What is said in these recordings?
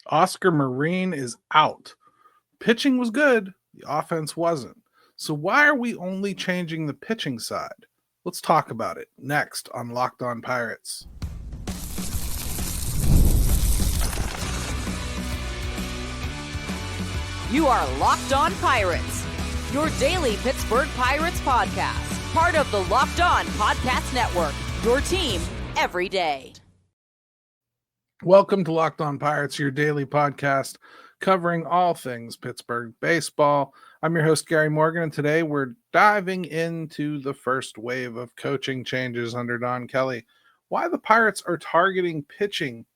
Oscar Marin is out. Pitching was good, the offense wasn't. So why are we only changing the pitching side? Let's talk about it next on Locked On Pirates. You are Locked On Pirates, your daily Pittsburgh Pirates podcast, part of the Locked On Podcast Network, your team every day. Welcome to Locked On Pirates, your daily podcast covering all things Pittsburgh baseball. I'm your host, Gary Morgan, and today we're diving into the first wave of coaching changes under Don Kelly. Why the Pirates are targeting pitching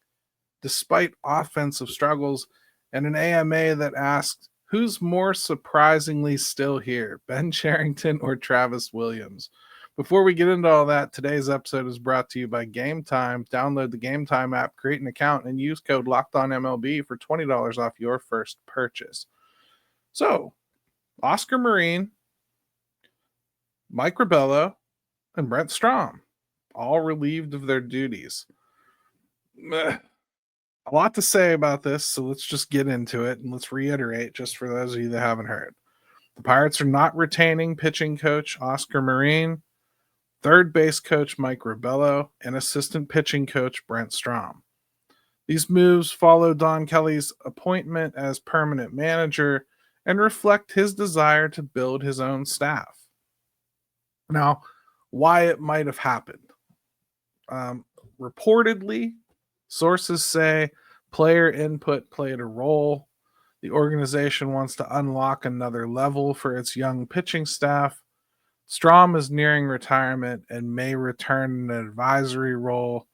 despite offensive struggles, and an AMA that asked, who's more surprisingly still here, Ben Cherington or Travis Williams? Before we get into all that, today's episode is brought to you by Gametime. Download the Gametime app, create an account, and use code LOCKEDONMLB for $20 off your first purchase. So, Oscar Marin, Mike Rabelo, and Brent Strom, all relieved of their duties. A lot to say about this, so let's just get into it, and let's reiterate, just for those of you that haven't heard. The Pirates are not retaining pitching coach Oscar Marin, third base coach Mike Rabelo, and assistant pitching coach Brent Strom. These moves follow Don Kelly's appointment as permanent manager and reflect his desire to build his own staff. Now, why it might have happened. Reportedly, sources say player input played a role. The organization wants to unlock another level for its young pitching staff. Strom is nearing retirement and may return in an advisory role.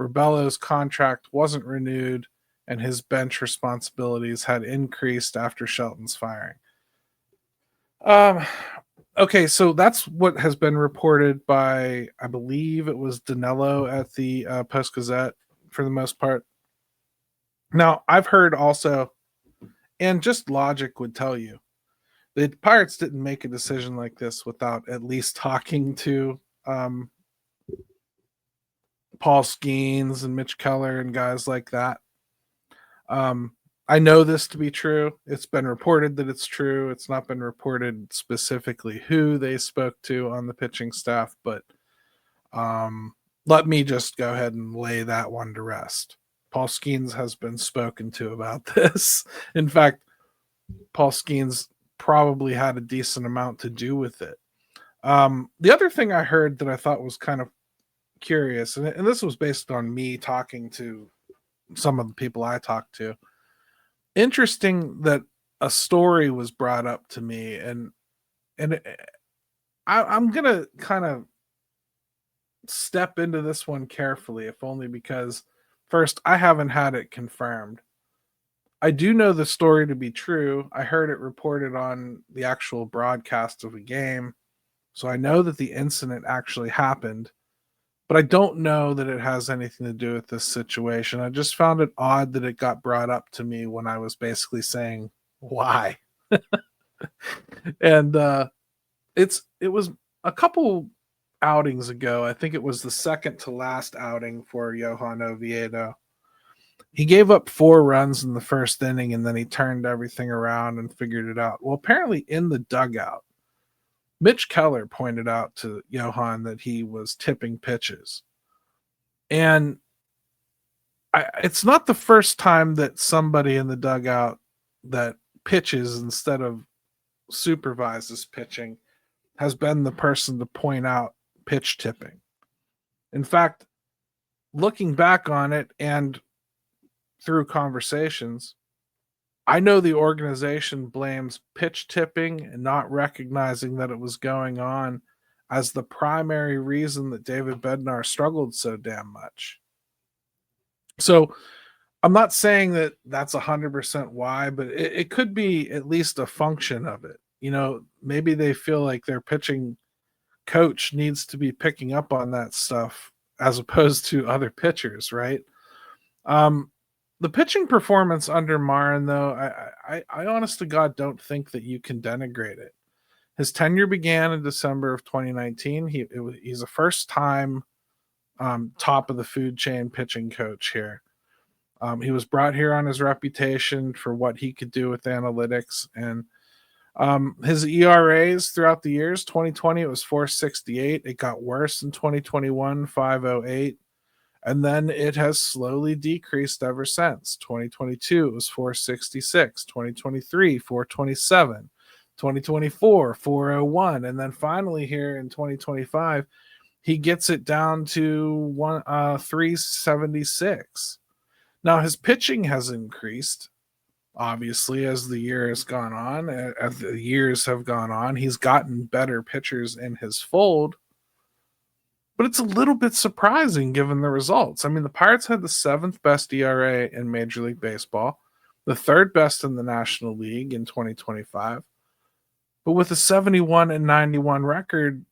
Rabelo's contract wasn't renewed, and his bench responsibilities had increased after Shelton's firing. Okay, so that's what has been reported by, I believe it was Danilo at the Post-Gazette for the most part. Now, I've heard also, and just logic would tell you, the Pirates didn't make a decision like this without at least talking to Paul Skeens and Mitch Keller and guys like that. I know this to be true. It's been reported that it's true. It's not been reported specifically who they spoke to on the pitching staff, but let me just go ahead and lay that one to rest. Paul Skeens has been spoken to about this. In fact, Paul Skeens probably had a decent amount to do with it. The other thing I heard that I thought was kind of curious, and this was based on me talking to some of the people I talked to. Interesting that a story was brought up to me, and I'm going to kind of step into this one carefully, if only because, first, I haven't had it confirmed. I do know the story to be true. I heard it reported on the actual broadcast of a game, so I know that the incident actually happened, but I don't know that it has anything to do with this situation. I just found it odd that it got brought up to me when I was basically saying, why? And it was a couple outings ago. I think it was the second to last outing for Johan Oviedo. He gave up 4 runs in the first inning, and then he turned everything around and figured it out. Well, apparently in the dugout, Mitch Keller pointed out to Johan that he was tipping pitches. And it's not the first time that somebody in the dugout that pitches instead of supervises pitching has been the person to point out pitch tipping. In fact, looking back on it and through conversations, I know the organization blames pitch tipping and not recognizing that it was going on as the primary reason that David Bednar struggled so damn much. So I'm not saying that that's 100% why, but it could be at least a function of it. You know, maybe they feel like their pitching coach needs to be picking up on that stuff as opposed to other pitchers, right? The pitching performance under Marin, though, I honest to God don't think that you can denigrate it. His tenure began in December of 2019. He's a first-time top of the food chain pitching coach here. He was brought here on his reputation for what he could do with analytics, and his ERAs throughout the years. 2020 it was 4.68. It got worse in 2021, 5.08. And then it has slowly decreased ever since. 2022, it was 466. 2023, 427. 2024, 401. And then finally here in 2025, he gets it down to 376. Now, his pitching has increased, obviously, as the year has gone on. As the years have gone on, he's gotten better pitchers in his fold. But it's a little bit surprising given the results. I mean, the Pirates had the 7th best ERA in Major League Baseball, the 3rd best in the National League in 2025. But with a 71-91 record,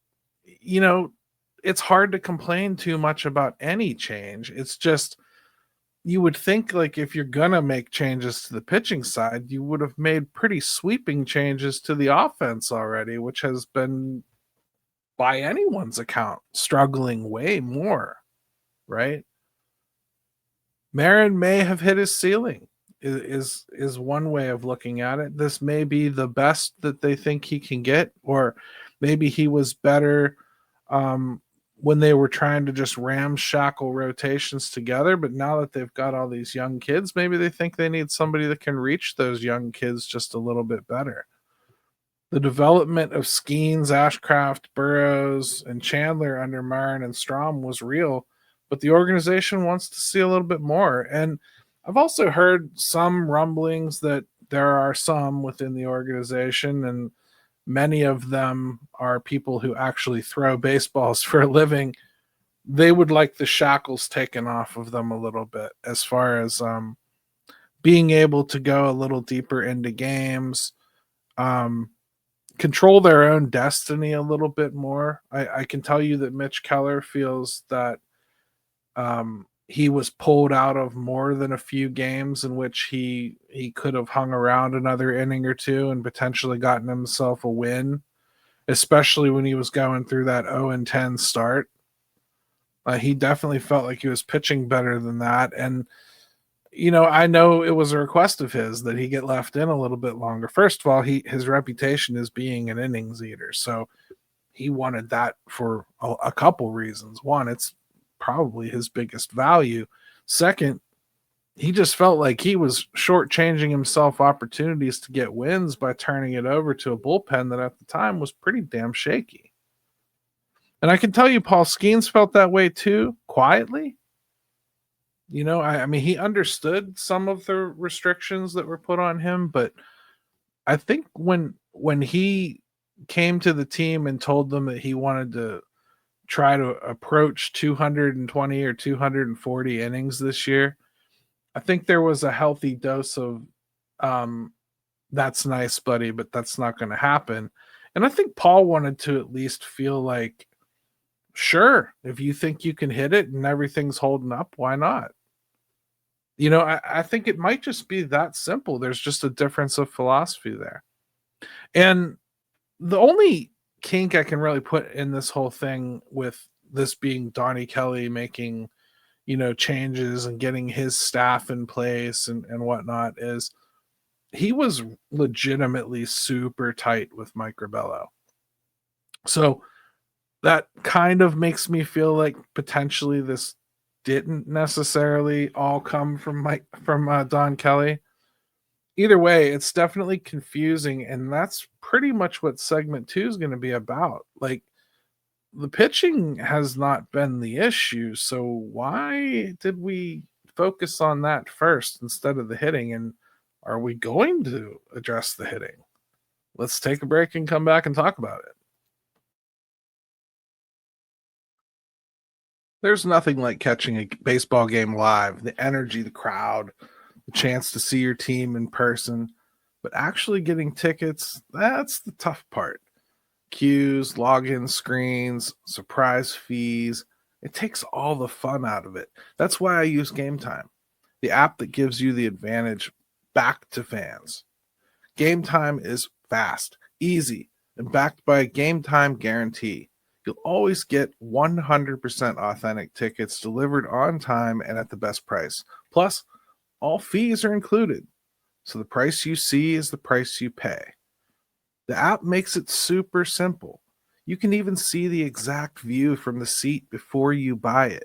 it's hard to complain too much about any change. It's just, you would think, like, if you're going to make changes to the pitching side, you would have made pretty sweeping changes to the offense already, which has been, by anyone's account, struggling way more, right? Marin may have hit his ceiling, is one way of looking at it. This may be the best that they think he can get, or maybe he was better when they were trying to just ramshackle rotations together, but now that they've got all these young kids, maybe they think they need somebody that can reach those young kids just a little bit better. The development of Skeens, Ashcraft, Burrows, and Chandler under Marin and Strom was real, but the organization wants to see a little bit more. And I've also heard some rumblings that there are some within the organization, and many of them are people who actually throw baseballs for a living. They would like the shackles taken off of them a little bit, as far as being able to go a little deeper into games, control their own destiny a little bit more. I can tell you that Mitch Keller feels that he was pulled out of more than a few games in which he could have hung around another inning or two and potentially gotten himself a win, especially when he was going through that 0-10 start. He definitely felt like he was pitching better than that. And I know it was a request of his that he get left in a little bit longer. First of all, his reputation is being an innings eater, so he wanted that for a couple reasons. One, it's probably his biggest value. Second, he just felt like he was shortchanging himself opportunities to get wins by turning it over to a bullpen that at the time was pretty damn shaky. And I can tell you Paul Skeens felt that way too, quietly. I mean, he understood some of the restrictions that were put on him, but I think when he came to the team and told them that he wanted to try to approach 220 or 240 innings this year, I think there was a healthy dose of that's nice, buddy, but that's not going to happen. And I think Paul wanted to at least feel like, sure, if you think you can hit it and everything's holding up, why not? I think it might just be that simple. There's just a difference of philosophy there. And the only kink I can really put in this whole thing, with this being Donnie Kelly making, changes and getting his staff in place and whatnot, is he was legitimately super tight with Mike Rabelo. So that kind of makes me feel like potentially this didn't necessarily all come from Don Kelly. Either way, it's definitely confusing, and that's pretty much what segment 2 is going to be about. Like, the pitching has not been the issue, so why did we focus on that first instead of the hitting? And are we going to address the hitting? Let's take a break and come back and talk about it. There's nothing like catching a baseball game live. The energy, the crowd, the chance to see your team in person. But actually getting tickets, that's the tough part. Queues, login screens, surprise fees. It takes all the fun out of it. That's why I use Gametime, the app that gives you the advantage back to fans. Gametime is fast, easy, and backed by a Gametime guarantee. You'll always get 100% authentic tickets delivered on time and at the best price. Plus, All fees are included, so the price you see is the price you pay. The app makes it super simple. You can even see the exact view from the seat before you buy it.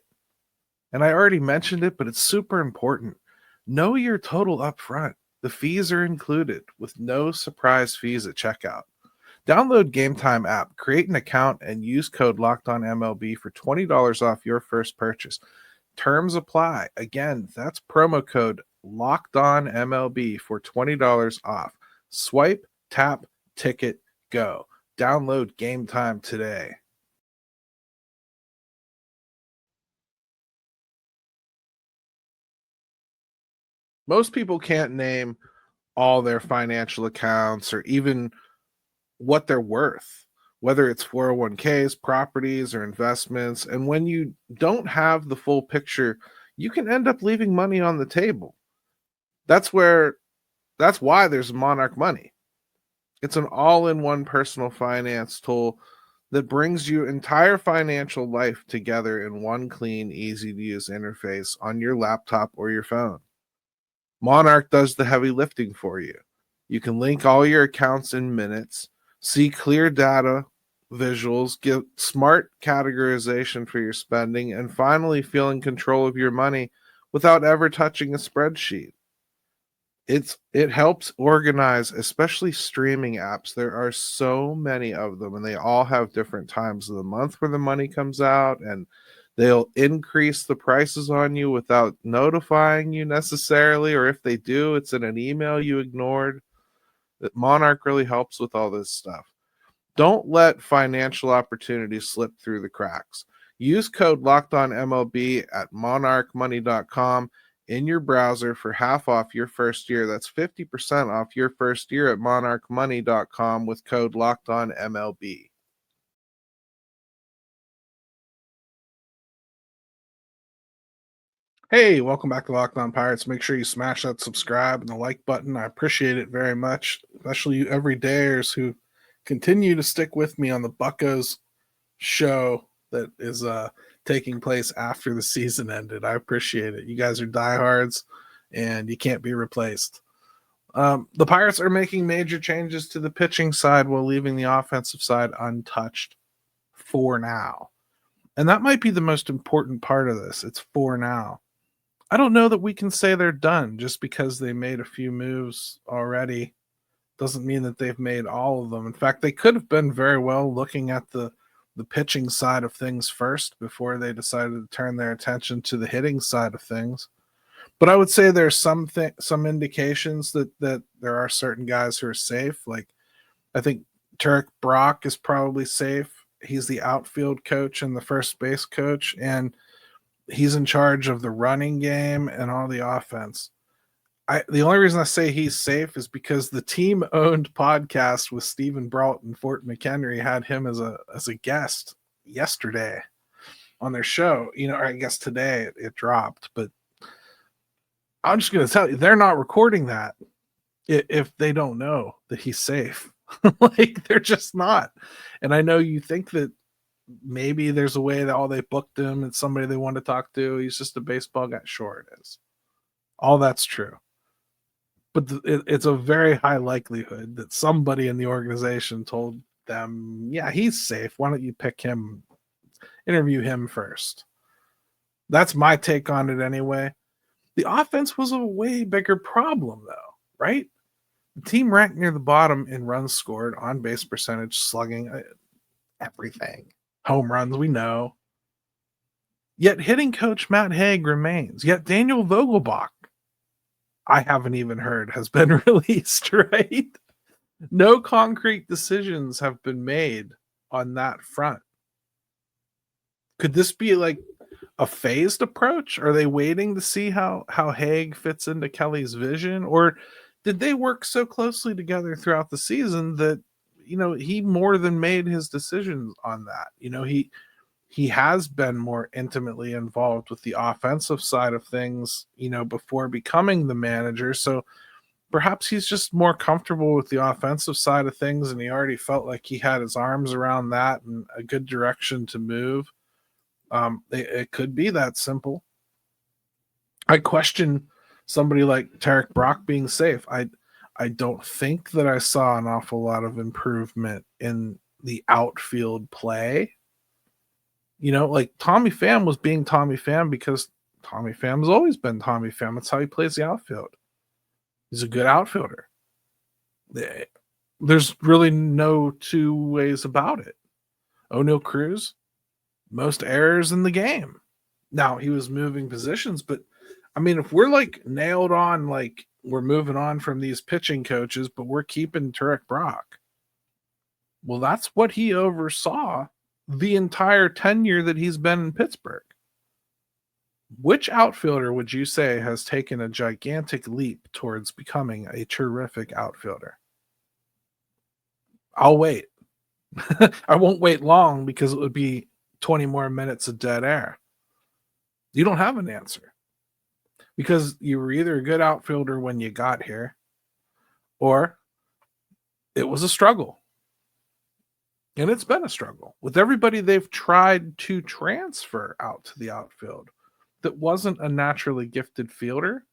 And I already mentioned it, but it's super important. Know your total upfront. The fees are included with no surprise fees at checkout. Download Gametime app, create an account, and use code LOCKEDONMLB for $20 off your first purchase. Terms apply. Again, that's promo code LOCKEDONMLB for $20 off. Swipe, tap, ticket, go. Download Gametime today. Most people can't name all their financial accounts or even what they're worth, whether it's 401ks, properties, or investments. And when you don't have the full picture, you can end up leaving money on the table. That's why there's Monarch Money. It's an all-in-one personal finance tool that brings your entire financial life together in one clean, easy-to-use interface on your laptop or your phone. Monarch does the heavy lifting for you. You can link all your accounts in minutes, see clear data, visuals, get smart categorization for your spending, and finally feel in control of your money without ever touching a spreadsheet. It helps organize, especially streaming apps. There are so many of them, and they all have different times of the month where the money comes out, and they'll increase the prices on you without notifying you necessarily, or if they do, it's in an email you ignored. Monarch really helps with all this stuff. Don't let financial opportunities slip through the cracks. Use code LOCKEDONMLB at monarchmoney.com in your browser for half off your first year. That's 50% off your first year at monarchmoney.com with code LOCKEDONMLB. Hey, welcome back to Locked On Pirates. Make sure you smash that subscribe and the like button. I appreciate it very much, especially you everydayers who continue to stick with me on the Buccos show that is taking place after the season ended. I appreciate it. You guys are diehards, and you can't be replaced. The Pirates are making major changes to the pitching side while leaving the offensive side untouched for now. And that might be the most important part of this. It's for now. I don't know that we can say they're done just because they made a few moves already. Doesn't mean that they've made all of them. In fact, they could have been very well looking at the pitching side of things first before they decided to turn their attention to the hitting side of things. But I would say there's some indications that there are certain guys who are safe. Like, I think Turek Brock is probably safe. He's the outfield coach and the first base coach, and he's in charge of the running game and all the offense. The only reason I say he's safe is because the team-owned podcast with Stephen Brault and Fort McHenry had him as a guest yesterday on their show. Or I guess today it dropped, but I'm just going to tell you, they're not recording that if they don't know that he's safe. Like, they're just not. And I know you think that maybe there's a way that they booked him and somebody they want to talk to. He's just a baseball guy. Sure, it is. All that's true. But it's a very high likelihood that somebody in the organization told them, yeah, he's safe. Why don't you pick him, interview him first? That's my take on it anyway. The offense was a way bigger problem, though, right? The team ranked near the bottom in runs scored, on base percentage, slugging, everything. Home runs, we know. Yet hitting coach Matt Haig remains. Yet Daniel Vogelbach, I haven't even heard, has been released, right? No concrete decisions have been made on that front. Could this be like a phased approach? Are they waiting to see how Haig fits into Kelly's vision? Or did they work so closely together throughout the season that, he more than made his decisions on that? He has been more intimately involved with the offensive side of things, before becoming the manager. So perhaps he's just more comfortable with the offensive side of things, and he already felt like he had his arms around that and a good direction to move. It could be that simple. I question somebody like Tarek Brock being safe. I don't think that I saw an awful lot of improvement in the outfield play. Like Tommy Pham was being Tommy Pham because Tommy Pham's always been Tommy Pham. That's how he plays the outfield. He's a good outfielder. There's really no two ways about it. O'Neal Cruz, most errors in the game. Now, he was moving positions, but I mean, if we're like nailed on, like we're moving on from these pitching coaches, but we're keeping Tarek Brock, well, that's what he oversaw the entire tenure that he's been in Pittsburgh. Which outfielder would you say has taken a gigantic leap towards becoming a terrific outfielder? I'll wait. I won't wait long because it would be 20 more minutes of dead air. You don't have an answer because you were either a good outfielder when you got here or it was a struggle. And it's been a struggle with everybody they've tried to transfer out to the outfield that wasn't a naturally gifted fielder.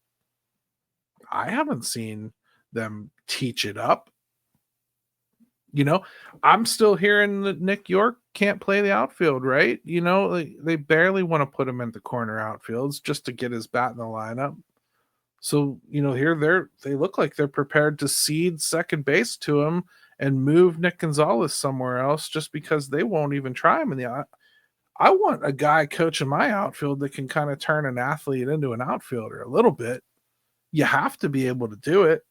I haven't seen them teach it up. I'm still hearing that Nick York can't play the outfield, right? They barely want to put him in the corner outfields just to get his bat in the lineup. So, here they look like they're prepared to cede second base to him and move Nick Gonzalez somewhere else just because they won't even try him in the I want a guy coaching my outfield that can kind of turn an athlete into an outfielder a little bit. You have to be able to do it.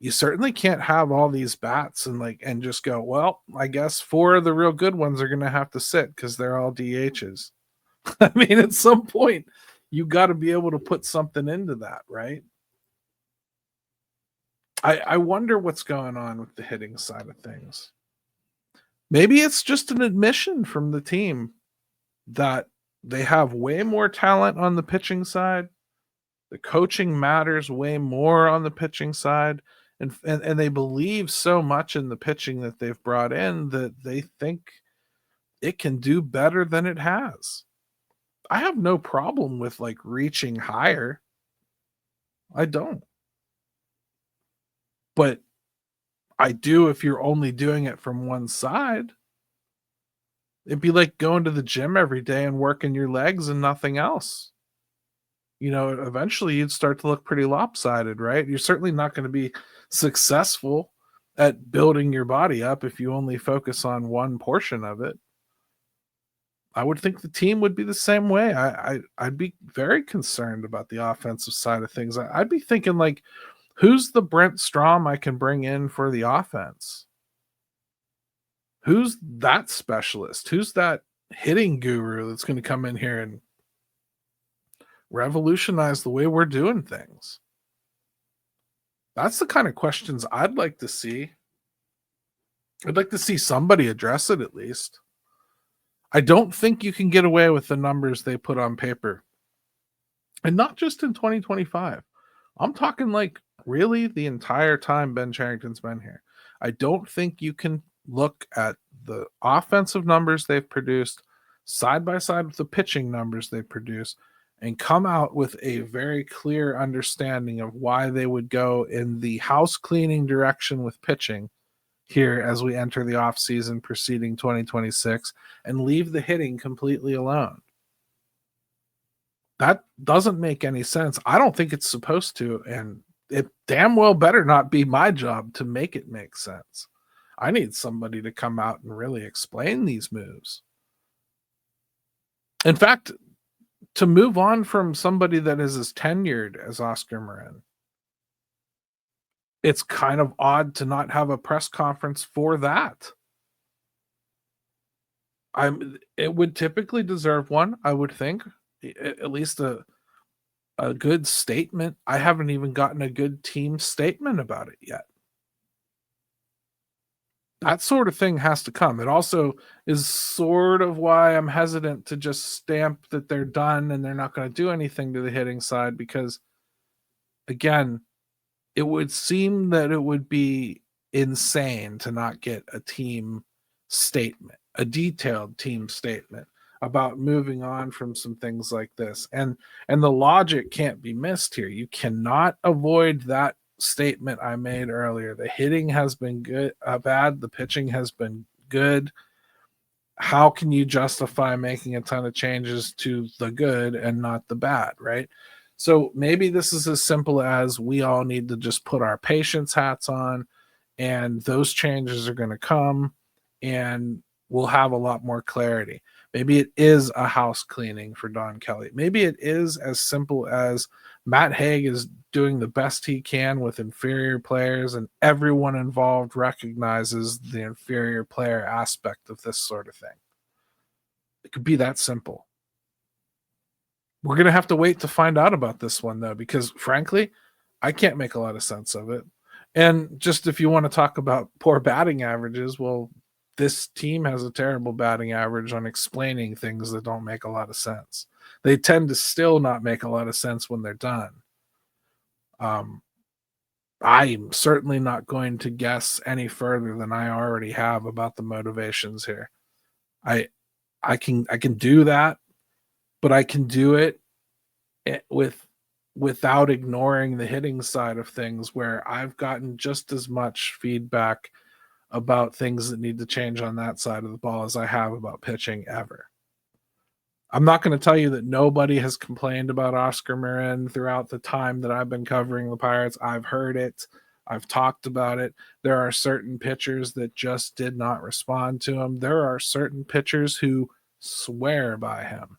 You certainly can't have all these bats and just go, well, I guess 4 of the real good ones are going to have to sit because they're all DHs. I mean, at some point, you got to be able to put something into that, right? I wonder what's going on with the hitting side of things. Maybe it's just an admission from the team that they have way more talent on the pitching side. The coaching matters way more on the pitching side. And they believe so much in the pitching that they've brought in that they think it can do better than it has. I have no problem with reaching higher. I don't. But I do if you're only doing it from one side. It'd be like going to the gym every day and working your legs and nothing else. Eventually you'd start to look pretty lopsided, right? You're certainly not going to be successful at building your body up if you only focus on one portion of it. I would think the team would be the same way. I'd be very concerned about the offensive side of things. I'd be thinking who's the Brent Strom I can bring in for the offense? Who's that specialist? Who's that hitting guru that's going to come in here and revolutionize the way we're doing things? That's the kind of questions I'd like to see. I'd like to see somebody address it at least. I don't think you can get away with the numbers they put on paper. And not just in 2025. I'm talking really the entire time Ben Cherington's been here. I don't think you can look at the offensive numbers they've produced side by side with the pitching numbers they've produced and come out with a very clear understanding of why they would go in the house cleaning direction with pitching here as we enter the offseason preceding 2026 and leave the hitting completely alone. That doesn't make any sense. I don't think it's supposed to, and it damn well better not be my job to make it make sense. I need somebody to come out and really explain these moves. In fact, to move on from somebody that is as tenured as Oscar Marin, it's kind of odd to not have a press conference for that. It would typically deserve one, I would think. At least a good statement. I haven't even gotten a good team statement about it yet. That sort of thing has to come. It also is sort of why I'm hesitant to just stamp that they're done and they're not going to do anything to the hitting side because, again, it would seem that it would be insane to not get a team statement, a detailed team statement about moving on from some things like this. And the logic can't be missed here. You cannot avoid that statement I made earlier. The hitting has been good, bad. The pitching has been good. How can you justify making a ton of changes to the good and not the bad, right? So maybe this is as simple as we all need to just put our patience hats on, and those changes are going to come, and we'll have a lot more clarity. Maybe it is a house cleaning for Don Kelly. Maybe it is as simple as Matt Haig is doing the best he can with inferior players, and everyone involved recognizes the inferior player aspect of this sort of thing. It could be that simple. We're going to have to wait to find out about this one, though, because frankly, I can't make a lot of sense of it. And just if you want to talk about poor batting averages, well, this team has a terrible batting average on explaining things that don't make a lot of sense. They tend to still not make a lot of sense when they're done. I'm certainly not going to guess any further than I already have about the motivations here. I can do that, but I can do it without ignoring the hitting side of things, where I've gotten just as much feedback about things that need to change on that side of the ball as I have about pitching ever. I'm not going to tell you that nobody has complained about Oscar Marin throughout the time that I've been covering the Pirates. I've heard it. I've talked about it. There are certain pitchers that just did not respond to him. There are certain pitchers who swear by him.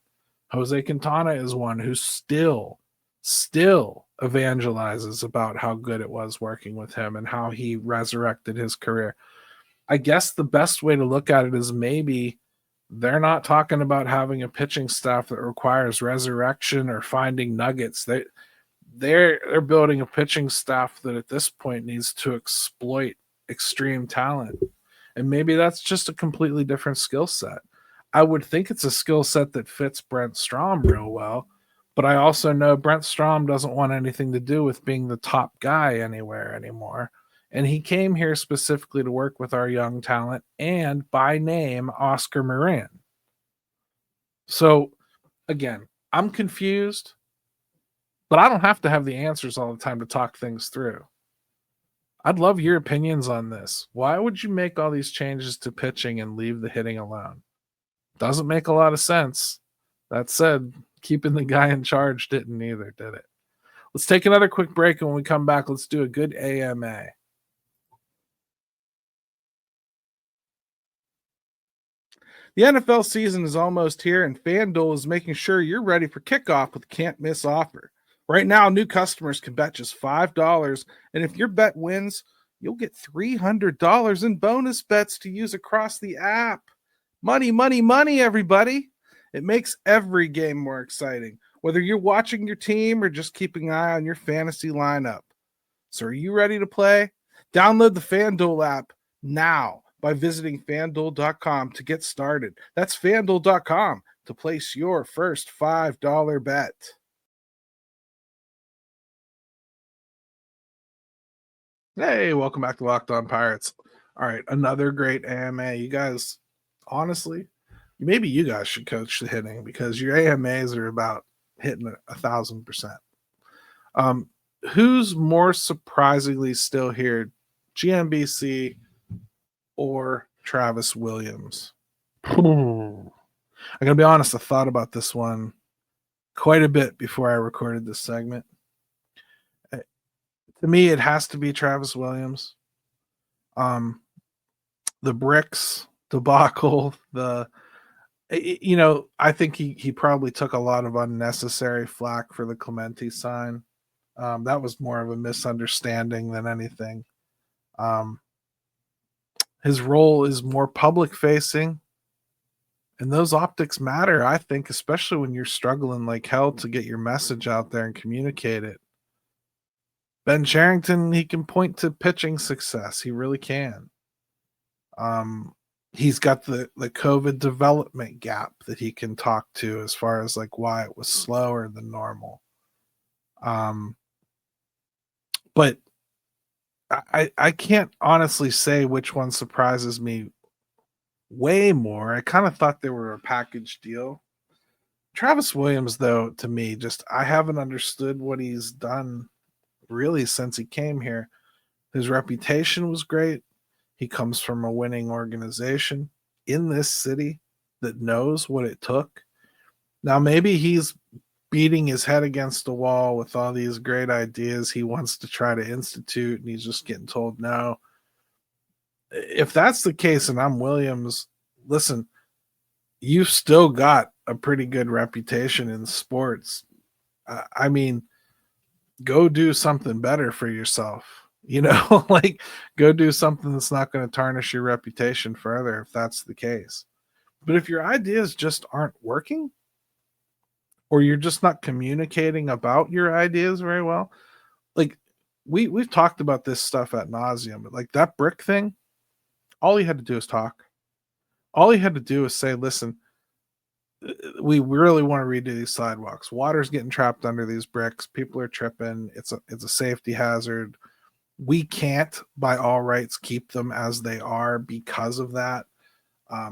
Jose Quintana is one who still evangelizes about how good it was working with him and how he resurrected his career. I guess the best way to look at it is maybe they're not talking about having a pitching staff that requires resurrection or finding nuggets. They're building a pitching staff that at this point needs to exploit extreme talent. And maybe that's just a completely different skill set. I would think it's a skill set that fits Brent Strom real well, but I also know Brent Strom doesn't want anything to do with being the top guy anywhere anymore. And he came here specifically to work with our young talent and, by name, Oscar Marin. So, again, I'm confused, but I don't have to have the answers all the time to talk things through. I'd love your opinions on this. Why would you make all these changes to pitching and leave the hitting alone? Doesn't make a lot of sense. That said, keeping the guy in charge didn't either, did it? Let's take another quick break, and when we come back, let's do a good AMA. The NFL season is almost here, and FanDuel is making sure you're ready for kickoff with a can't-miss offer. Right now, new customers can bet just $5, and if your bet wins, you'll get $300 in bonus bets to use across the app. Money, money, money, everybody. It makes every game more exciting, whether you're watching your team or just keeping an eye on your fantasy lineup. So are you ready to play? Download the FanDuel app now by visiting FanDuel.com to get started. That's FanDuel.com to place your first $5 bet. Hey, welcome back to Locked On Pirates. All right, another great AMA. You guys, honestly, maybe you guys should coach the hitting because your AMAs are about hitting 1,000%. Who's more surprisingly still here, GMBC or Travis Williams? I'm going to be honest, I thought about this one quite a bit before I recorded this segment. To me, it has to be Travis Williams. The Bricks debacle, I think he probably took a lot of unnecessary flack for the Clemente sign. That was more of a misunderstanding than anything. His role is more public facing, and those optics matter, I think, especially when you're struggling like hell to get your message out there and communicate it. Ben Cherington, he can point to pitching success. He really can. He's got the COVID development gap that he can talk to as far as like why it was slower than normal. But I can't honestly say which one surprises me way more. I kind of thought they were a package deal. Travis Williams, though, to me, just I haven't understood what he's done really since he came here. His reputation was great. He comes from a winning organization in this city that knows what it took. Now, maybe he's beating his head against the wall with all these great ideas he wants to try to institute, and he's just getting told no. If that's the case, and I'm Williams, listen, you've still got a pretty good reputation in sports. I mean, go do something better for yourself. Like go do something that's not going to tarnish your reputation further if that's the case. But if your ideas just aren't working, or you're just not communicating about your ideas very well, like we've talked about this stuff ad nauseum, but like that brick thing, all he had to do is talk. All he had to do is say, listen, we really want to redo these sidewalks. Water's getting trapped under these bricks. People are tripping. It's a safety hazard. We can't, by all rights, keep them as they are because of that.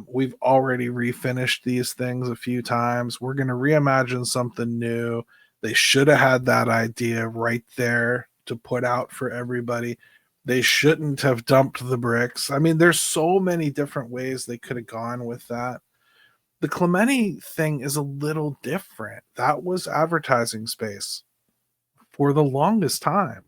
We've already refinished these things a few times. We're going to reimagine something new. They should have had that idea right there to put out for everybody. They shouldn't have dumped the bricks. I mean, there's so many different ways they could have gone with that. The Clemente thing is a little different. That was advertising space for the longest time.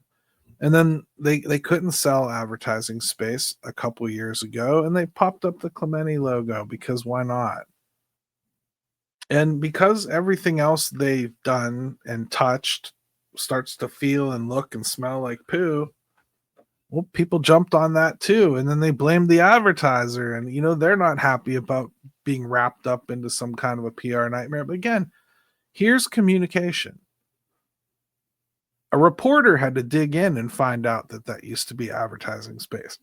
And then they couldn't sell advertising space a couple years ago, and they popped up the Clemente logo because why not? And because everything else they've done and touched starts to feel and look and smell like poo, well, people jumped on that too. And then they blamed the advertiser, and they're not happy about being wrapped up into some kind of a PR nightmare. But again, here's communication. A reporter had to dig in and find out that used to be advertising space.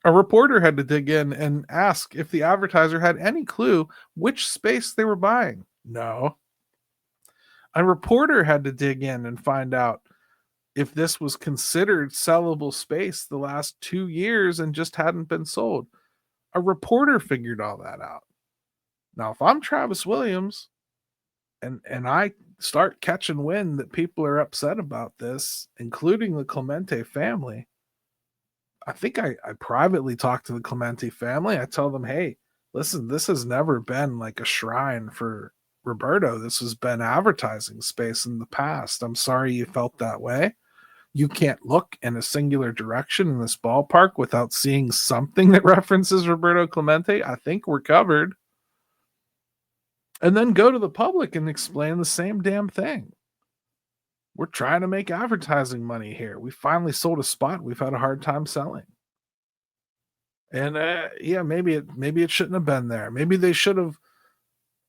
A reporter had to dig in and ask if the advertiser had any clue which space they were buying. No. A reporter had to dig in and find out if this was considered sellable space the last 2 years and just hadn't been sold. A reporter figured all that out. Now, if I'm Travis Williams and I start catching wind that people are upset about this, including the Clemente family, I think I privately talk to the Clemente family. I tell them, hey, listen, this has never been like a shrine for Roberto. This has been advertising space in the past. I'm sorry you felt that way. You can't look in a singular direction in this ballpark without seeing something that references Roberto Clemente. I think we're covered. And then go to the public and explain the same damn thing. We're trying to make advertising money here. We finally sold a spot we've had a hard time selling. And maybe it shouldn't have been there. Maybe they should have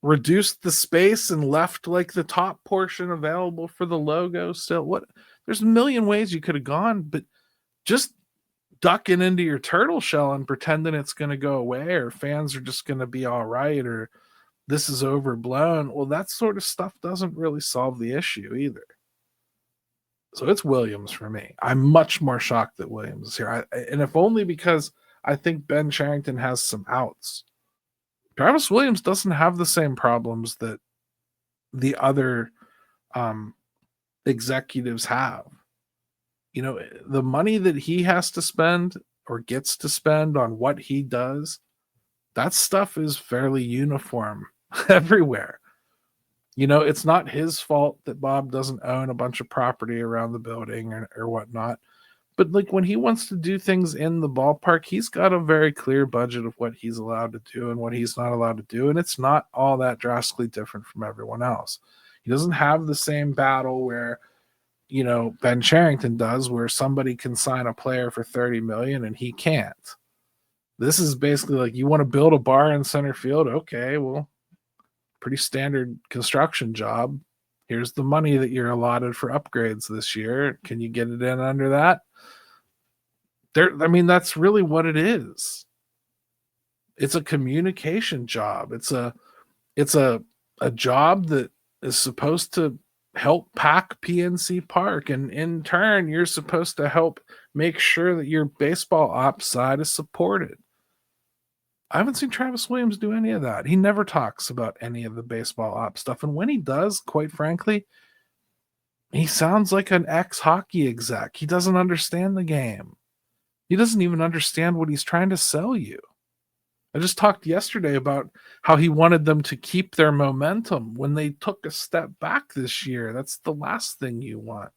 reduced the space and left like the top portion available for the logo still. There's a million ways you could have gone, but just ducking into your turtle shell and pretending it's going to go away, or fans are just going to be all right, or this is overblown. Well, that sort of stuff doesn't really solve the issue either. So it's Williams for me. I'm much more shocked that Williams is here. And if only because I think Ben Cherington has some outs. Travis Williams doesn't have the same problems that the other executives have. The money that he has to spend or gets to spend on what he does, that stuff is fairly uniform everywhere. It's not his fault that Bob doesn't own a bunch of property around the building or whatnot. But like when he wants to do things in the ballpark, he's got a very clear budget of what he's allowed to do and what he's not allowed to do. And it's not all that drastically different from everyone else. He doesn't have the same battle where, Ben Cherington does, where somebody can sign a player for $30 million and he can't. This is basically like, you want to build a bar in center field? Okay, well, pretty standard construction job. Here's the money that you're allotted for upgrades this year. Can you get it in under that? That's really what it is. It's a communication job. It's a job that is supposed to help pack PNC Park, and in turn, you're supposed to help make sure that your baseball ops side is supported. I haven't seen Travis Williams do any of that. He never talks about any of the baseball op stuff. And when he does, quite frankly, he sounds like an ex-hockey exec. He doesn't understand the game. He doesn't even understand what he's trying to sell you. I just talked yesterday about how he wanted them to keep their momentum when they took a step back this year. That's the last thing you want.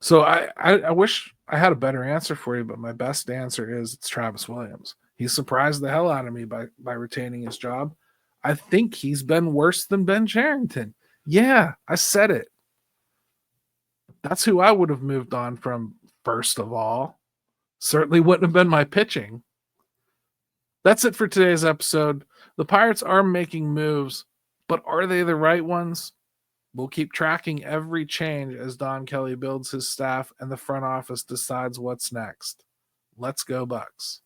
So I wish I had a better answer for you, but my best answer is it's Travis Williams. He surprised the hell out of me by retaining his job. I think he's been worse than Ben Cherington. Yeah, I said it. That's who I would have moved on from first of all. Certainly wouldn't have been my pitching. That's it for today's episode. The Pirates are making moves, but are they the right ones? We'll keep tracking every change as Don Kelly builds his staff and the front office decides what's next. Let's go, Bucks.